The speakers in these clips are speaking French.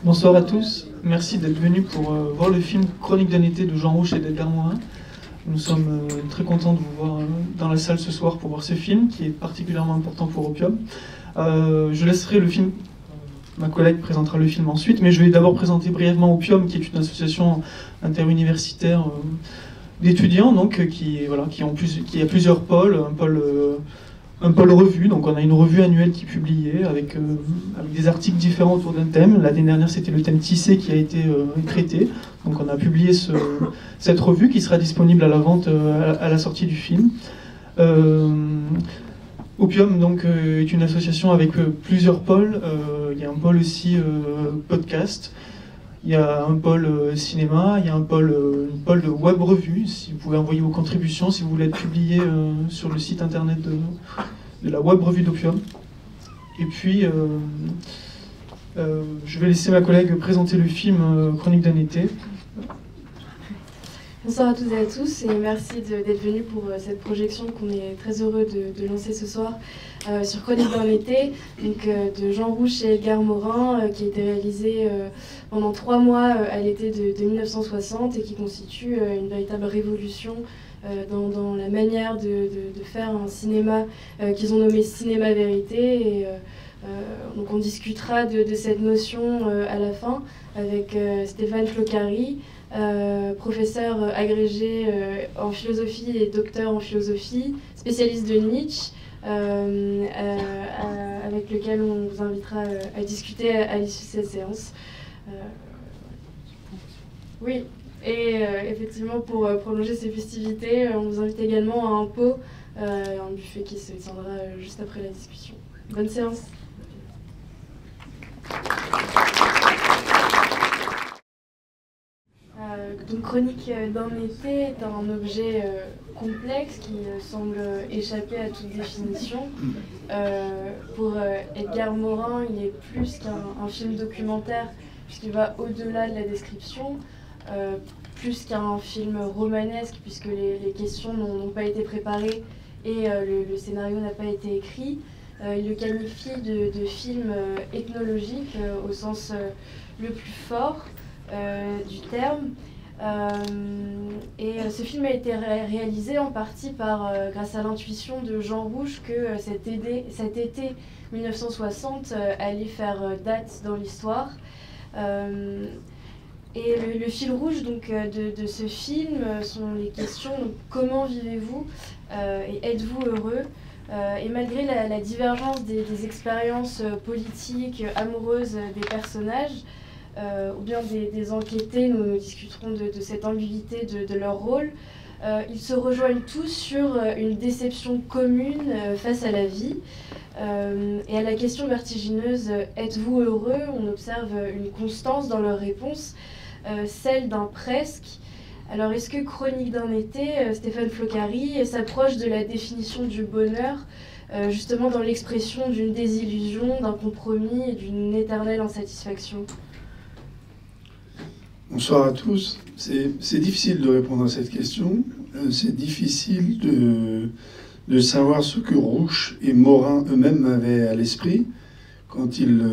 Bonsoir à tous, merci d'être venus pour voir le film Chronique d'un été de Jean Rouch et d'Edgar Morin. Nous sommes très contents de vous voir dans la salle ce soir pour voir ce film qui est particulièrement important pour Opium. Je laisserai le film, ma collègue présentera le film ensuite, mais je vais d'abord présenter brièvement Opium, qui est une association interuniversitaire d'étudiants donc, qui a plusieurs pôles, un pôle revue, donc on a une revue annuelle qui est publiée avec des articles différents autour d'un thème. L'année dernière, c'était le thème tissé qui a été traité. Donc on a publié cette revue qui sera disponible à la vente à la sortie du film. Opium donc, est une association avec plusieurs pôles. Il y a un pôle aussi podcast. Il y a un pôle cinéma, il y a une pôle de web revue. Si vous pouvez envoyer vos contributions, si vous voulez être publié sur le site internet de la web revue d'Opium. Et puis, je vais laisser ma collègue présenter le film Chronique d'un été. Bonsoir à toutes et à tous et merci d'être venus pour cette projection qu'on est très heureux de lancer ce soir sur Chronique d'un été, donc, de Jean Rouch et Edgar Morin, qui a été réalisé pendant 3 mois à l'été de 1960 et qui constitue une véritable révolution dans la manière de faire un cinéma qu'ils ont nommé cinéma vérité. Et, donc on discutera de cette notion à la fin avec Stéphane Flocari, professeur agrégé en philosophie et docteur en philosophie, spécialiste de Nietzsche, avec lequel on vous invitera à discuter à l'issue de cette séance. Oui, et effectivement, pour prolonger ces festivités, on vous invite également à un pot, un buffet qui se tiendra juste après la discussion. Bonne séance. Donc, Chronique d'un été est un objet complexe qui semble échapper à toute définition. Pour Edgar Morin, il est plus qu'un film documentaire, puisqu'il va au-delà de la description, plus qu'un film romanesque, puisque les questions n'ont pas été préparées et le scénario n'a pas été écrit. Il le qualifie de film ethnologique au sens le plus fort du terme. Et ce film a été réalisé en partie grâce à l'intuition de Jean Rouch que cet été 1960 allait faire date dans l'histoire. Et le fil rouge donc, de ce film sont les questions donc, comment vivez-vous et êtes-vous heureux? Et malgré la divergence des expériences politiques, amoureuses des personnages, ou bien des enquêtés, nous discuterons de cette ambiguïté de leur rôle, ils se rejoignent tous sur une déception commune face à la vie. Et à la question vertigineuse « Êtes-vous heureux ?», on observe une constance dans leurs réponses, celle d'un presque. Alors est-ce que Chronique d'un été, Stéphane Flocari, s'approche de la définition du bonheur, justement dans l'expression d'une désillusion, d'un compromis et d'une éternelle insatisfaction? Bonsoir à tous. C'est difficile de répondre à cette question. C'est difficile de savoir ce que Rouch et Morin eux-mêmes avaient à l'esprit quand ils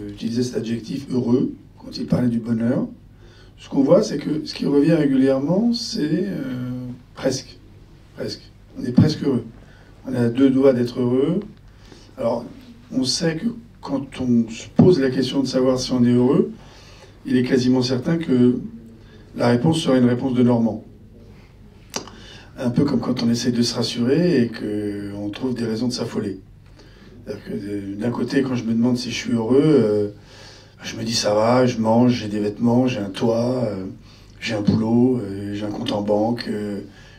utilisaient cet adjectif heureux, quand ils parlaient du bonheur. Ce qu'on voit, c'est que ce qui revient régulièrement, c'est presque. On est presque heureux. On est à 2 doigts d'être heureux. Alors, on sait que quand on se pose la question de savoir si on est heureux, il est quasiment certain que la réponse sera une réponse de Normand. Un peu comme quand on essaie de se rassurer et qu'on trouve des raisons de s'affoler. D'un côté, quand je me demande si je suis heureux, je me dis ça va, je mange, j'ai des vêtements, j'ai un toit, j'ai un boulot, j'ai un compte en banque,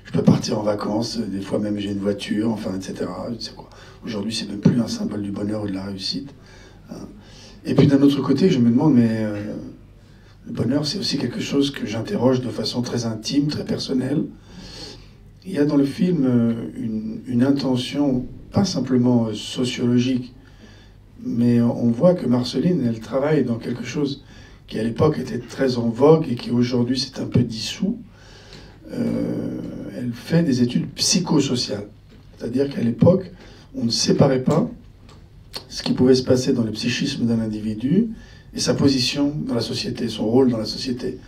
je peux partir en vacances, des fois même j'ai une voiture, enfin, etc. Je sais quoi. Aujourd'hui, c'est même plus un symbole du bonheur ou de la réussite. Et puis d'un autre côté, je me demande, mais le bonheur, c'est aussi quelque chose que j'interroge de façon très intime, très personnelle. Il y a dans le film une intention, pas simplement sociologique, mais on voit que Marceline, elle travaille dans quelque chose qui à l'époque était très en vogue et qui aujourd'hui s'est un peu dissous. Elle fait des études psychosociales. C'est-à-dire qu'à l'époque, on ne séparait pas ce qui pouvait se passer dans le psychisme d'un individu et sa position dans la société, son rôle dans la société,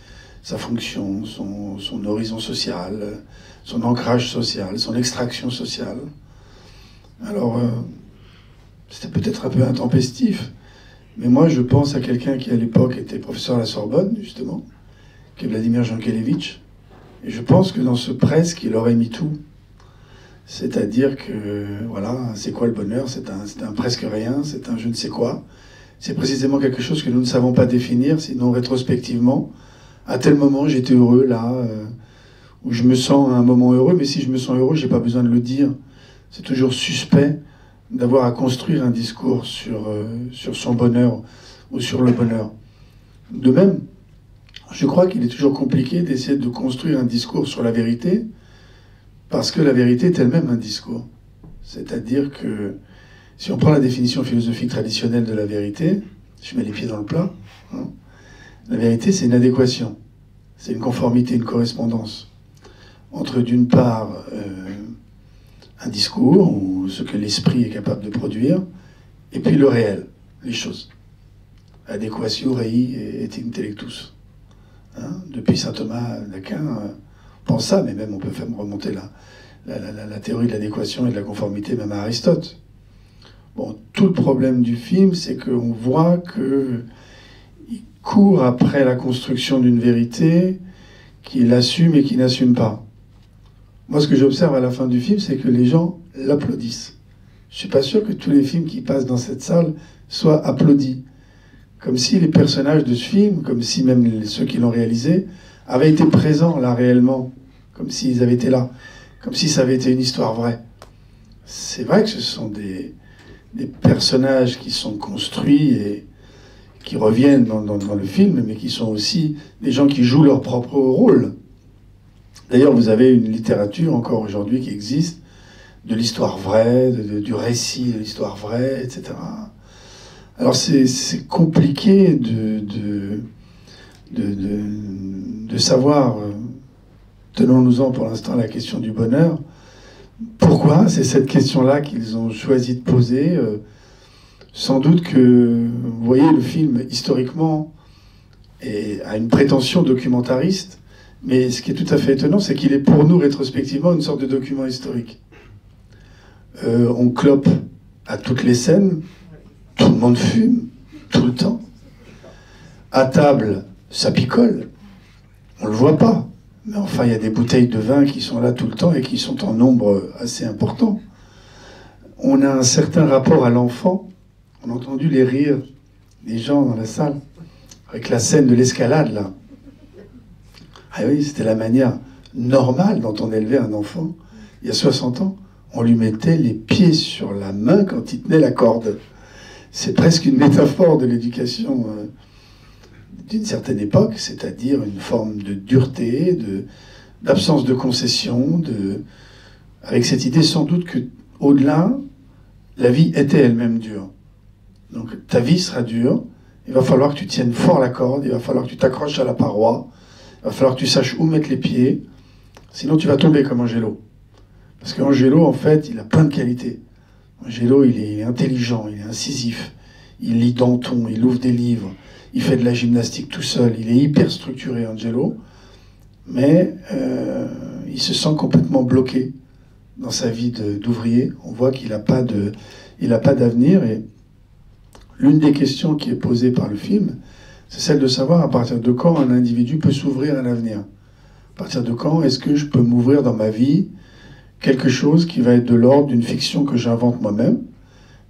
sa fonction, son horizon social, son ancrage social, son extraction sociale. Alors, c'était peut-être un peu intempestif, mais moi je pense à quelqu'un qui à l'époque était professeur à la Sorbonne, justement, qui est Vladimir Jankélévitch, et je pense que dans ce presque, il aurait mis tout. C'est-à-dire que, voilà, c'est quoi le bonheur? C'est un presque rien, c'est un je ne sais quoi. C'est précisément quelque chose que nous ne savons pas définir, sinon rétrospectivement, à tel moment j'étais heureux, là, où je me sens à un moment heureux, mais si je me sens heureux, j'ai pas besoin de le dire. C'est toujours suspect d'avoir à construire un discours sur son bonheur ou sur le bonheur. De même, je crois qu'il est toujours compliqué d'essayer de construire un discours sur la vérité, parce que la vérité est elle-même un discours. C'est-à-dire que, si on prend la définition philosophique traditionnelle de la vérité, je mets les pieds dans le plat, hein, la vérité c'est une adéquation, c'est une conformité, une correspondance entre d'une part un discours, ou ce que l'esprit est capable de produire, et puis le réel, les choses. Adéquatio rei et intellectus. Hein, depuis saint Thomas d'Aquin, pense ça, mais même on peut faire remonter la théorie de l'adéquation et de la conformité même à Aristote. Bon, tout le problème du film, c'est qu'on voit qu'il court après la construction d'une vérité qu'il assume et qu'il n'assume pas. Moi, ce que j'observe à la fin du film, c'est que les gens l'applaudissent. Je suis pas sûr que tous les films qui passent dans cette salle soient applaudis. Comme si les personnages de ce film, comme si même ceux qui l'ont réalisé, avaient été présents là réellement, comme s'ils avaient été là, comme si ça avait été une histoire vraie. C'est vrai que ce sont des personnages qui sont construits et qui reviennent dans le film, mais qui sont aussi des gens qui jouent leur propre rôle. D'ailleurs, vous avez une littérature encore aujourd'hui qui existe, de l'histoire vraie, du récit de l'histoire vraie, etc. Alors c'est compliqué de savoir, tenons-nous-en pour l'instant la question du bonheur, pourquoi c'est cette question-là qu'ils ont choisi de poser. Sans doute que, vous voyez, le film, historiquement, a une prétention documentariste, mais ce qui est tout à fait étonnant, c'est qu'il est pour nous, rétrospectivement, une sorte de document historique. On clope à toutes les scènes, tout le monde fume, tout le temps. À table, ça picole, on le voit pas. Mais enfin, il y a des bouteilles de vin qui sont là tout le temps et qui sont en nombre assez important. On a un certain rapport à l'enfant. On a entendu les rires des gens dans la salle, avec la scène de l'escalade, là. Ah oui, c'était la manière normale dont on élevait un enfant. Il y a 60 ans, on lui mettait les pieds sur la main quand il tenait la corde. C'est presque une métaphore de l'éducation d'une certaine époque, c'est-à-dire une forme de dureté, d'absence de concession, avec cette idée sans doute que, au-delà, la vie était elle-même dure. Donc ta vie sera dure, il va falloir que tu tiennes fort la corde, il va falloir que tu t'accroches à la paroi, il va falloir que tu saches où mettre les pieds, sinon tu vas tomber comme Angelo. Parce qu'Angelo, en fait, il a plein de qualités. Angelo, il est intelligent, il est incisif, il lit Danton, il ouvre des livres, il fait de la gymnastique tout seul, il est hyper structuré, Angelo, mais il se sent complètement bloqué dans sa vie d'ouvrier. On voit qu'il n'a pas d'avenir, et l'une des questions qui est posée par le film, c'est celle de savoir à partir de quand un individu peut s'ouvrir à l'avenir. À partir de quand est-ce que je peux m'ouvrir dans ma vie quelque chose qui va être de l'ordre d'une fiction que j'invente moi-même,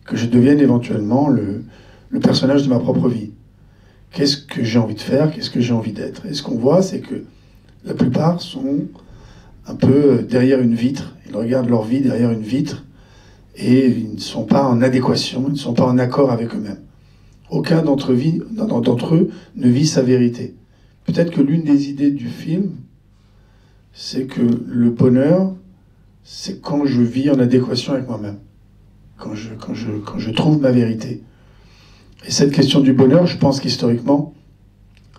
que je devienne éventuellement le personnage de ma propre vie. Qu'est-ce que j'ai envie de faire? Qu'est-ce que j'ai envie d'être? Et ce qu'on voit, c'est que la plupart sont un peu derrière une vitre. Ils regardent leur vie derrière une vitre et ils ne sont pas en adéquation, ils ne sont pas en accord avec eux-mêmes. Aucun d'entre eux ne vit sa vérité. Peut-être que l'une des idées du film, c'est que le bonheur, c'est quand je vis en adéquation avec moi-même, quand je trouve ma vérité. Et cette question du bonheur, je pense qu'historiquement,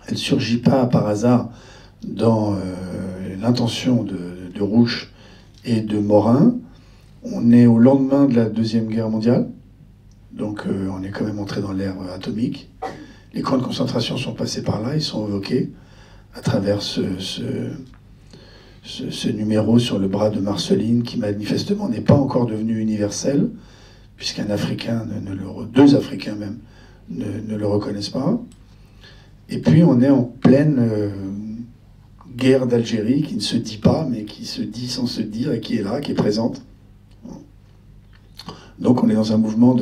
elle ne surgit pas par hasard dans l'intention de Rouch et de Morin. On est au lendemain de la Deuxième Guerre mondiale, Donc on est quand même entré dans l'ère atomique. Les camps de concentration sont passés par là, ils sont évoqués à travers ce numéro sur le bras de Marceline, qui manifestement n'est pas encore devenu universel, puisqu'un Africain, deux Africains même, ne le reconnaissent pas. Et puis on est en pleine guerre d'Algérie, qui ne se dit pas, mais qui se dit sans se dire, et qui est là, qui est présente. Donc on est dans un mouvement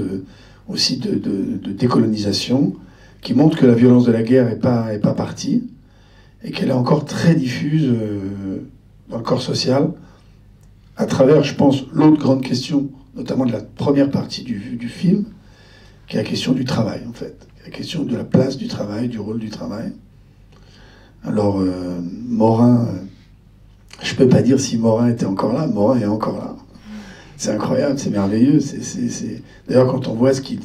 aussi de décolonisation, qui montre que la violence de la guerre n'est pas partie, et qu'elle est encore très diffuse dans le corps social, à travers, je pense, l'autre grande question, notamment de la première partie du film, qui est la question du travail, en fait. La question de la place du travail, du rôle du travail. Alors, Morin, je ne peux pas dire si Morin était encore là. Morin est encore là. C'est incroyable, c'est merveilleux. D'ailleurs, quand on voit ce qu'il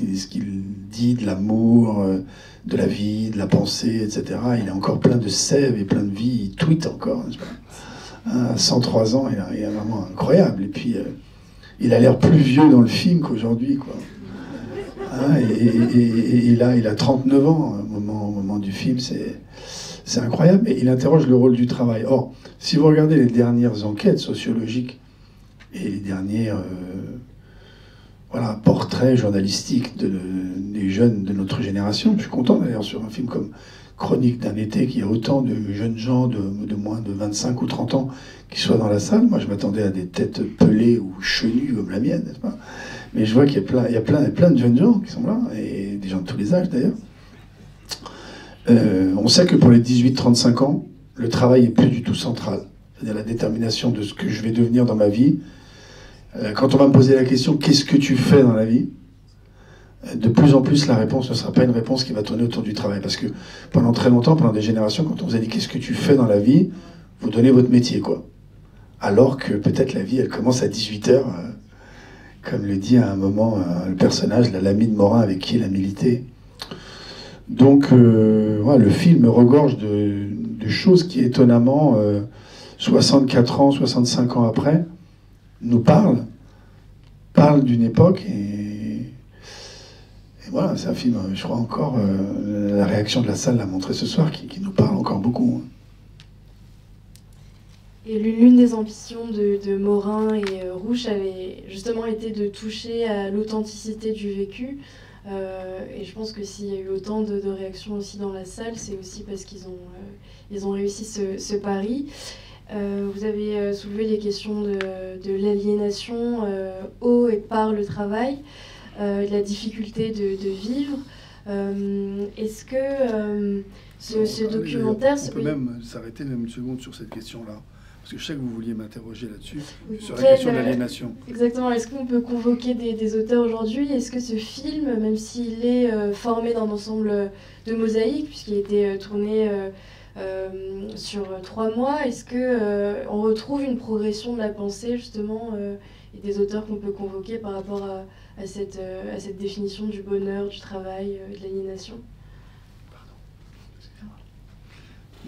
dit de l'amour, de la vie, de la pensée, etc., il est encore plein de sève et plein de vie. Il tweet encore, n'est-ce pas ? À 103 ans, il est vraiment incroyable. Et puis, il a l'air plus vieux dans le film qu'aujourd'hui, quoi. Et là, il a 39 ans au moment du film. C'est incroyable. Et il interroge le rôle du travail. Or, si vous regardez les dernières enquêtes sociologiques et les derniers portraits journalistiques des jeunes de notre génération, je suis content d'ailleurs sur un film comme Chronique d'un été, qu'il y a autant de jeunes gens de moins de 25 ou 30 ans qui soient dans la salle. Moi, je m'attendais à des têtes pelées ou chenues comme la mienne, n'est-ce pas ? Mais je vois qu'il y a plein de jeunes gens qui sont là, et des gens de tous les âges d'ailleurs. On sait que pour les 18-35 ans, le travail n'est plus du tout central. C'est-à-dire la détermination de ce que je vais devenir dans ma vie. Quand on va me poser la question « Qu'est-ce que tu fais dans la vie ?», de plus en plus, la réponse ne sera pas une réponse qui va tourner autour du travail. Parce que pendant très longtemps, pendant des générations, quand on vous a dit « Qu'est-ce que tu fais dans la vie ?», vous donnez votre métier, quoi. Alors que peut-être la vie, elle commence à 18h, comme le dit à un moment le personnage, l'ami de Morin avec qui il a milité. Donc, le film regorge de choses qui, étonnamment, 64 ans, 65 ans après, nous parlent d'une époque, et voilà, c'est un film, je crois encore, la réaction de la salle l'a montré ce soir, qui nous parle encore beaucoup. Et l'une des ambitions de Morin et Rouch avait justement été de toucher à l'authenticité du vécu. Et je pense que s'il y a eu autant de réactions aussi dans la salle, c'est aussi parce qu'ils ont réussi ce pari. Vous avez soulevé les questions de l'aliénation au et par le travail, de la difficulté de vivre. Est-ce que ce documentaire... On peut même s'arrêter même une seconde sur cette question-là. Parce que je sais que vous vouliez m'interroger là-dessus, oui, sur la question de l'aliénation. Exactement. Est-ce qu'on peut convoquer des auteurs aujourd'hui ? Est-ce que ce film, même s'il est formé d'un ensemble de mosaïques, puisqu'il a été tourné sur 3 mois, est-ce qu'on retrouve une progression de la pensée, justement, et des auteurs qu'on peut convoquer par rapport à cette définition du bonheur, du travail, de l'aliénation ?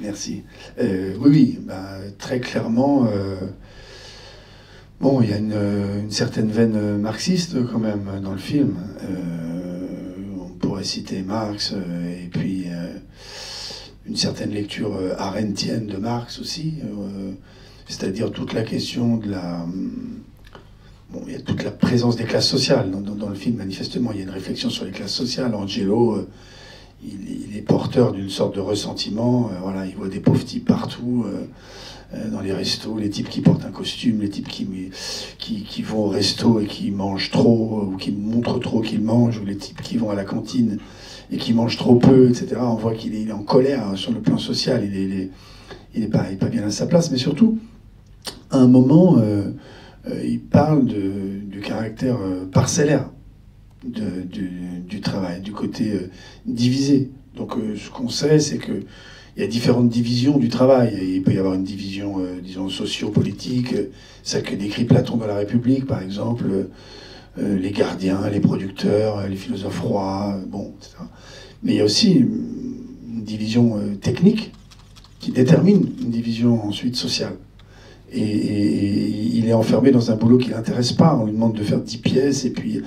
Merci. Oui, très clairement, il y a une certaine veine marxiste quand même dans le film. On pourrait citer Marx, et puis une certaine lecture arendtienne de Marx aussi, c'est-à-dire toute la question de la... il y a toute la présence des classes sociales. Dans le film, manifestement, il y a une réflexion sur les classes sociales. Angelo... Il est porteur d'une sorte de ressentiment. Il voit des pauvres types partout, dans les restos, les types qui portent un costume, les types qui vont au resto et qui mangent trop, ou qui montrent trop qu'ils mangent, ou les types qui vont à la cantine et qui mangent trop peu, etc. On voit qu'il est en colère sur le plan social, il est pas bien à sa place, mais surtout, à un moment, il parle du caractère parcellaire du travail, du côté divisé. Donc ce qu'on sait, c'est qu'il y a différentes divisions du travail. Et il peut y avoir une division, disons, socio-politique, celle que décrit Platon dans La République, par exemple, les gardiens, les producteurs, les philosophes rois, etc. Mais il y a aussi une division technique qui détermine une division ensuite sociale. Et il est enfermé dans un boulot qui ne l'intéresse pas. On lui demande de faire 10 pièces, et puis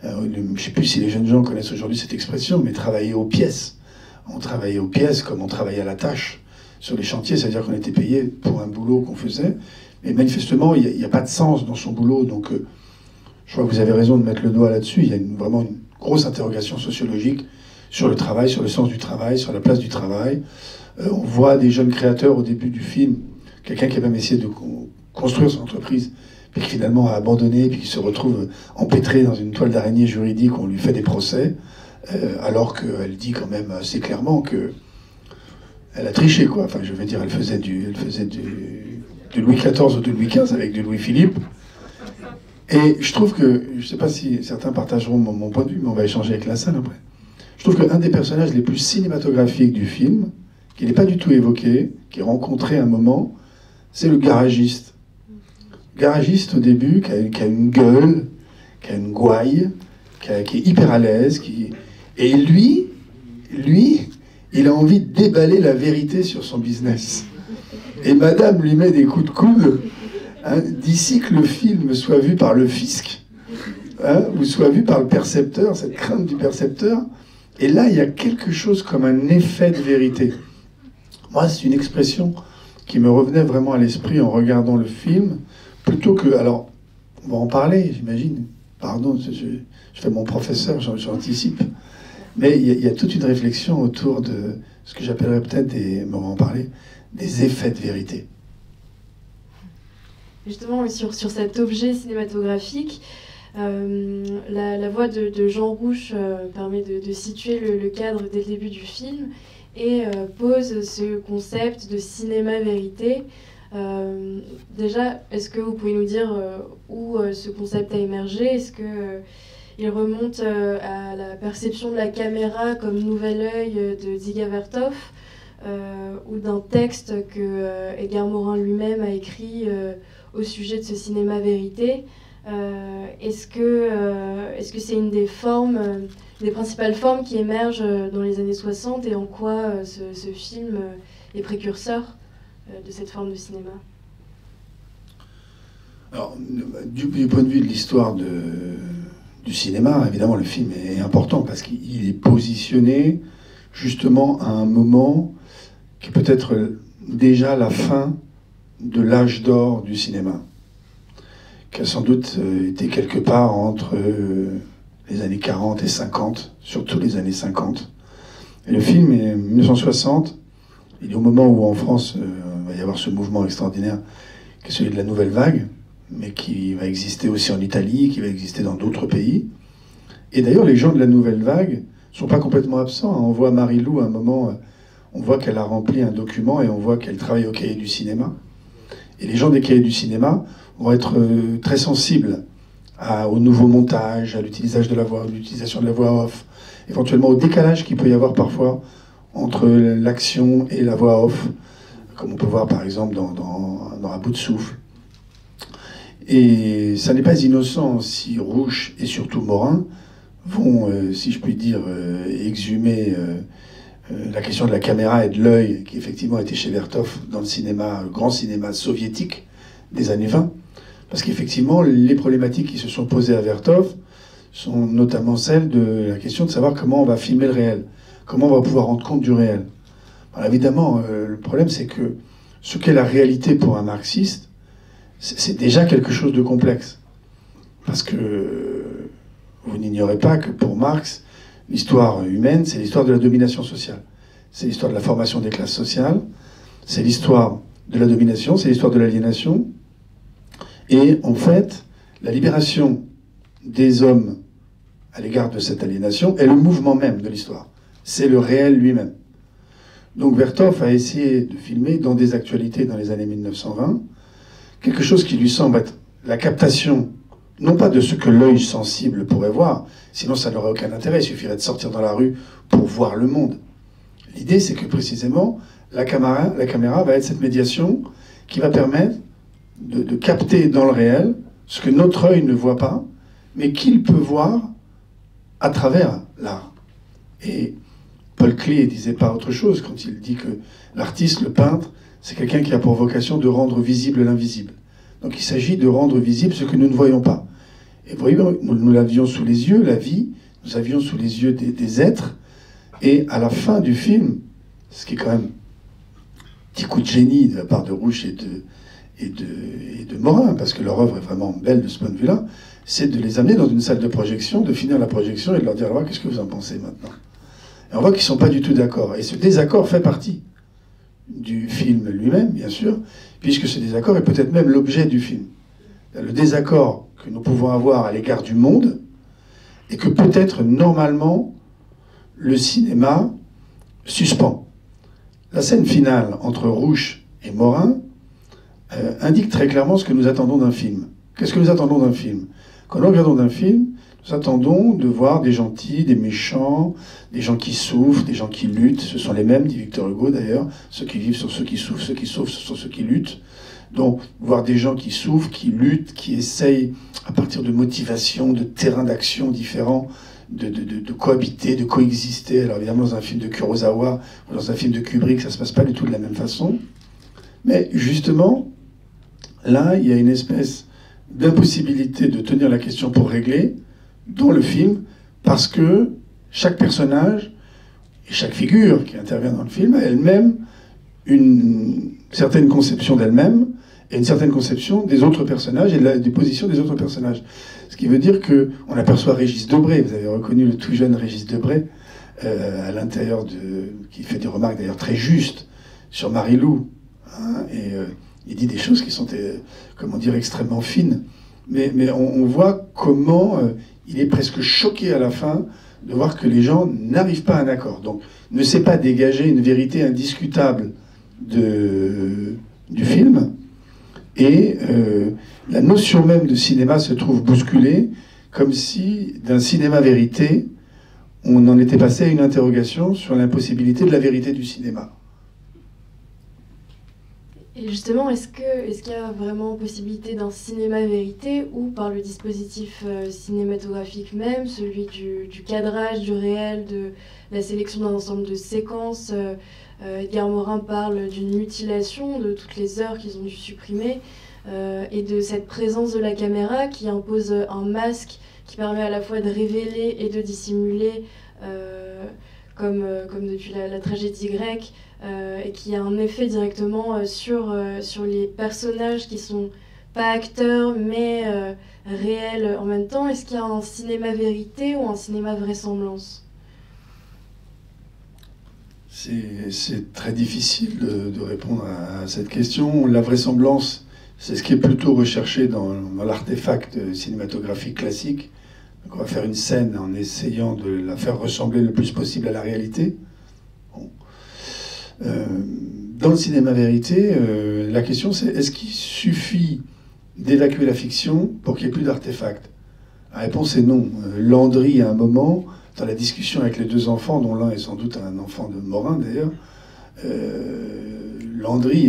Je ne sais plus si les jeunes gens connaissent aujourd'hui cette expression, mais travailler aux pièces. On travaillait aux pièces comme on travaillait à la tâche sur les chantiers, c'est-à-dire qu'on était payé pour un boulot qu'on faisait. Mais manifestement, il n'y a pas de sens dans son boulot. Donc, je crois que vous avez raison de mettre le doigt là-dessus. Il y a vraiment une grosse interrogation sociologique sur le travail, sur le sens du travail, sur la place du travail. On voit des jeunes créateurs au début du film, quelqu'un qui a même essayé de construire son entreprise, puis qui finalement a abandonné, puis qui se retrouve empêtré dans une toile d'araignée juridique où on lui fait des procès, alors qu'elle dit quand même assez clairement que elle a triché, quoi. Enfin, je veux dire, elle faisait de Louis XIV ou de Louis XV avec du Louis-Philippe. Et je trouve que, je ne sais pas si certains partageront mon point de vue, mais on va échanger avec la salle après. Je trouve qu'un des personnages les plus cinématographiques du film, qui n'est pas du tout évoqué, qui est rencontré à un moment, c'est le garagiste. Garagiste au début, qui a une gueule, qui a une gouaille, qui est hyper à l'aise, et lui, il a envie de déballer la vérité sur son business. Et madame lui met des coups de coude, hein, d'ici que le film soit vu par le fisc, hein, ou soit vu par le percepteur, cette crainte du percepteur. Et là, il y a quelque chose comme un effet de vérité. Moi, c'est une expression qui me revenait vraiment à l'esprit en regardant le film, plutôt que... Alors, on va en parler, j'imagine. Pardon, je fais mon professeur, j'anticipe. Mais il y a toute une réflexion autour de ce que j'appellerais peut-être, on va en parler, des effets de vérité. Justement, sur cet objet cinématographique, la voix de Jean Rouch permet de situer le cadre dès le début du film et pose ce concept de cinéma-vérité. Déjà, est-ce que vous pouvez nous dire où ce concept a émergé? Est-ce que il remonte à la perception de la caméra comme nouvel œil de Dziga Vertov, ou d'un texte que Edgar Morin lui-même a écrit au sujet de ce cinéma-vérité? Est-ce que c'est une des formes, des principales formes qui émergent dans les années 60, et en quoi ce film est précurseur de cette forme de cinéma? Alors, du point de vue de l'histoire du cinéma, évidemment, le film est important parce qu'il est positionné justement à un moment qui peut être déjà la fin de l'âge d'or du cinéma, qui a sans doute été quelque part entre les années 40 et 50, surtout les années 50. Et le film est 1960, il est au moment où en France, il va y avoir ce mouvement extraordinaire qui est celui de la nouvelle vague, mais qui va exister aussi en Italie, qui va exister dans d'autres pays. Et d'ailleurs, les gens de la nouvelle vague ne sont pas complètement absents. On voit Marie-Lou à un moment, on voit qu'elle a rempli un document et on voit qu'elle travaille au Cahier du cinéma. Et les gens des Cahiers du cinéma vont être très sensibles au nouveau montage, à l'utilisation de la voix off, éventuellement au décalage qu'il peut y avoir parfois entre l'action et la voix off, comme on peut voir par exemple dans À bout de souffle. Et ça n'est pas innocent si Rouch et surtout Morin vont, si je puis dire, exhumer la question de la caméra et de l'œil, qui effectivement était chez Vertov dans le grand cinéma soviétique des années 20. Parce qu'effectivement, les problématiques qui se sont posées à Vertov sont notamment celles de la question de savoir comment on va filmer le réel, comment on va pouvoir rendre compte du réel. Alors évidemment, le problème, c'est que ce qu'est la réalité pour un marxiste, c'est déjà quelque chose de complexe. Parce que vous n'ignorez pas que pour Marx, l'histoire humaine, c'est l'histoire de la domination sociale. C'est l'histoire de la formation des classes sociales, c'est l'histoire de la domination, c'est l'histoire de l'aliénation. Et en fait, la libération des hommes à l'égard de cette aliénation est le mouvement même de l'histoire. C'est le réel lui-même. Donc Vertov a essayé de filmer dans des actualités dans les années 1920, quelque chose qui lui semble être la captation, non pas de ce que l'œil sensible pourrait voir, sinon ça n'aurait aucun intérêt, il suffirait de sortir dans la rue pour voir le monde. L'idée, c'est que précisément, la caméra va être cette médiation qui va permettre de capter dans le réel ce que notre œil ne voit pas, mais qu'il peut voir à travers l'art. Et Paul Klee disait pas autre chose quand il dit que l'artiste, le peintre, c'est quelqu'un qui a pour vocation de rendre visible l'invisible. Donc il s'agit de rendre visible ce que nous ne voyons pas. Et vous voyez, nous l'avions sous les yeux, la vie, nous avions sous les yeux des êtres, et à la fin du film, ce qui est quand même un petit coup de génie de la part de Rouch et de Morin, parce que leur œuvre est vraiment belle de ce point de vue-là, c'est de les amener dans une salle de projection, de finir la projection et de leur dire, alors, qu'est-ce que vous en pensez maintenant? Et on voit qu'ils ne sont pas du tout d'accord. Et ce désaccord fait partie du film lui-même, bien sûr, puisque ce désaccord est peut-être même l'objet du film. Le désaccord que nous pouvons avoir à l'égard du monde, et que peut-être, normalement, le cinéma suspend. La scène finale entre Rouch et Morin indique très clairement ce que nous attendons d'un film. Qu'est-ce que nous attendons d'un film? Quand nous regardons d'un film, nous attendons de voir des gentils, des méchants, des gens qui souffrent, des gens qui luttent. Ce sont les mêmes, dit Victor Hugo d'ailleurs. Ceux qui vivent sont ceux qui souffrent, ceux qui souffrent, ce sont ceux qui luttent. Donc, voir des gens qui souffrent, qui luttent, qui essayent, à partir de motivations, de terrains d'action différents, de cohabiter, de coexister. Alors évidemment, dans un film de Kurosawa ou dans un film de Kubrick, ça ne se passe pas du tout de la même façon. Mais justement, là, il y a une espèce d'impossibilité de tenir la question pour régler dans le film, parce que chaque personnage et chaque figure qui intervient dans le film a elle-même une certaine conception d'elle-même et une certaine conception des autres personnages et des positions des autres personnages. Ce qui veut dire qu'on aperçoit Régis Debray, vous avez reconnu le tout jeune Régis Debray, à l'intérieur qui fait des remarques d'ailleurs très justes sur Marie-Lou, hein, et il dit des choses qui sont, comment dire, extrêmement fines. Mais on voit comment il est presque choqué à la fin de voir que les gens n'arrivent pas à un accord. Donc, ne sait pas dégager une vérité indiscutable du film. Et la notion même de cinéma se trouve bousculée, comme si d'un cinéma vérité, on en était passé à une interrogation sur l'impossibilité de la vérité du cinéma. Et justement, est-ce qu'il y a vraiment possibilité d'un cinéma vérité, ou par le dispositif cinématographique même, celui du cadrage, du réel, de la sélection d'un ensemble de séquences, Edgar Morin parle d'une mutilation de toutes les heures qu'ils ont dû supprimer, et de cette présence de la caméra qui impose un masque qui permet à la fois de révéler et de dissimuler, comme depuis la tragédie grecque, et qui a un effet directement sur les personnages qui sont pas acteurs mais réels en même temps. Est-ce qu'il y a un cinéma vérité ou un cinéma vraisemblance? C'est très difficile de répondre à cette question. La vraisemblance, c'est ce qui est plutôt recherché dans l'artefact cinématographique classique. Donc on va faire une scène en essayant de la faire ressembler le plus possible à la réalité. Bon. Dans le cinéma vérité, la question c'est, est-ce qu'il suffit d'évacuer la fiction pour qu'il n'y ait plus d'artefacts? La réponse est non. Landry, à un moment, dans la discussion avec les deux enfants, dont l'un est sans doute un enfant de Morin d'ailleurs, Landry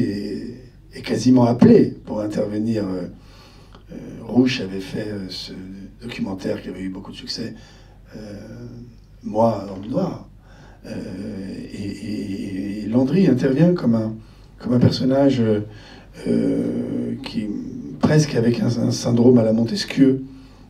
est quasiment appelé pour intervenir. Rouch avait fait ce documentaire qui avait eu beaucoup de succès, Moi, Homme Noir. Et Landry intervient comme un personnage qui, presque avec un syndrome à la Montesquieu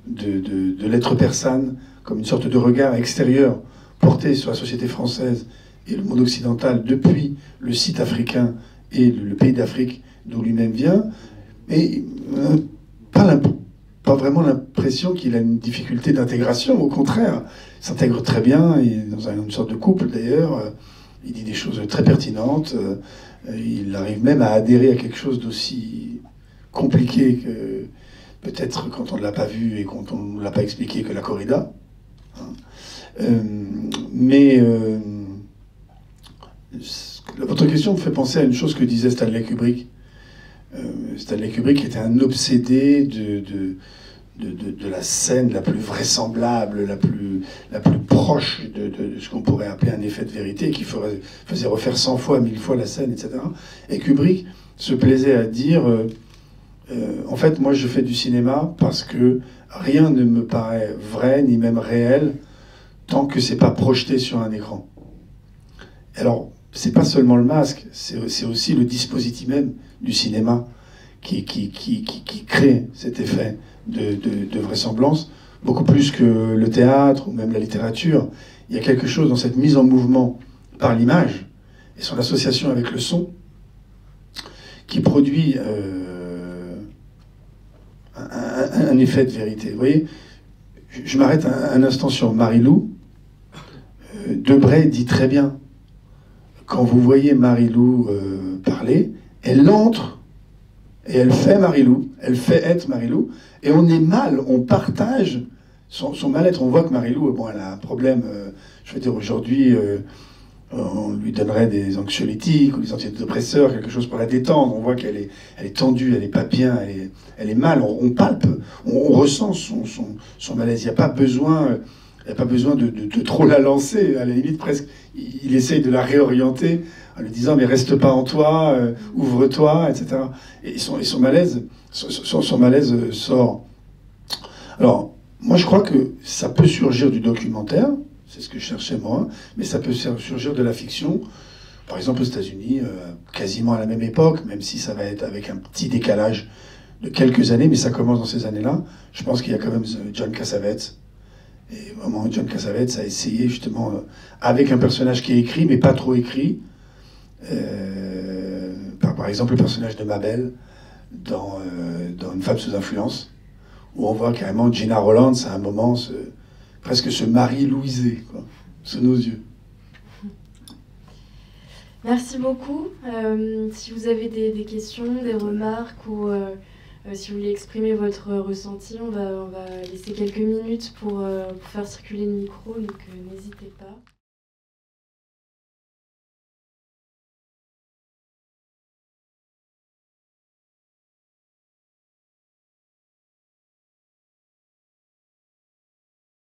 de l'être persane, comme une sorte de regard extérieur porté sur la société française et le monde occidental depuis le site africain et le pays d'Afrique d'où lui-même vient, mais pas vraiment l'impression qu'il a une difficulté d'intégration. Au contraire, il s'intègre très bien, il est dans une sorte de couple d'ailleurs, il dit des choses très pertinentes, il arrive même à adhérer à quelque chose d'aussi compliqué que peut-être quand on ne l'a pas vu et quand on ne l'a pas expliqué que la corrida. Votre question me fait penser à une chose que disait Stanley Kubrick. Stanley Kubrick était un obsédé de la scène la plus vraisemblable, la plus proche de ce qu'on pourrait appeler un effet de vérité, qui faisait refaire 100 fois, 1000 fois la scène, etc. Et Kubrick se plaisait à dire en fait, moi je fais du cinéma parce que rien ne me paraît vrai, ni même réel, tant que c'est pas projeté sur un écran. Alors, c'est pas seulement le masque, c'est aussi le dispositif même du cinéma qui crée cet effet de vraisemblance, beaucoup plus que le théâtre ou même la littérature. Il y a quelque chose dans cette mise en mouvement par l'image et son association avec le son qui produit un effet de vérité. Vous voyez, je m'arrête un instant sur Marie-Lou. Debray dit très bien, quand vous voyez Marie-Lou parler, elle entre et elle fait Marie-Lou, elle fait être Marie-Lou, et on est mal, on partage son mal-être. On voit que Marie-Lou, bon, elle a un problème, je veux dire, aujourd'hui, on lui donnerait des anxiolytiques ou des antidépresseurs, quelque chose pour la détendre. On voit qu'elle est tendue, elle n'est pas bien, elle est mal, on palpe, on ressent son malaise. Il n'y a pas besoin... Il n'y a pas besoin de trop la lancer, à la limite presque, il essaye de la réorienter en lui disant mais reste pas en toi, ouvre-toi, etc. Et son malaise sort. Alors, moi je crois que ça peut surgir du documentaire, c'est ce que je cherchais moi, mais ça peut surgir de la fiction. Par exemple aux États-Unis, quasiment à la même époque, même si ça va être avec un petit décalage de quelques années, mais ça commence dans ces années-là. Je pense qu'il y a quand même John Cassavetes. Et vraiment, John Cassavetes a essayé justement, avec un personnage qui est écrit, mais pas trop écrit, par exemple le personnage de Mabel dans Une femme sous influence, où on voit carrément Gina Roland, à un moment, presque se Marie-Louiser, quoi, sous nos yeux. Merci beaucoup. Si vous avez des questions, des remarques ou... si vous voulez exprimer votre ressenti, on va laisser quelques minutes pour faire circuler le micro, donc n'hésitez pas.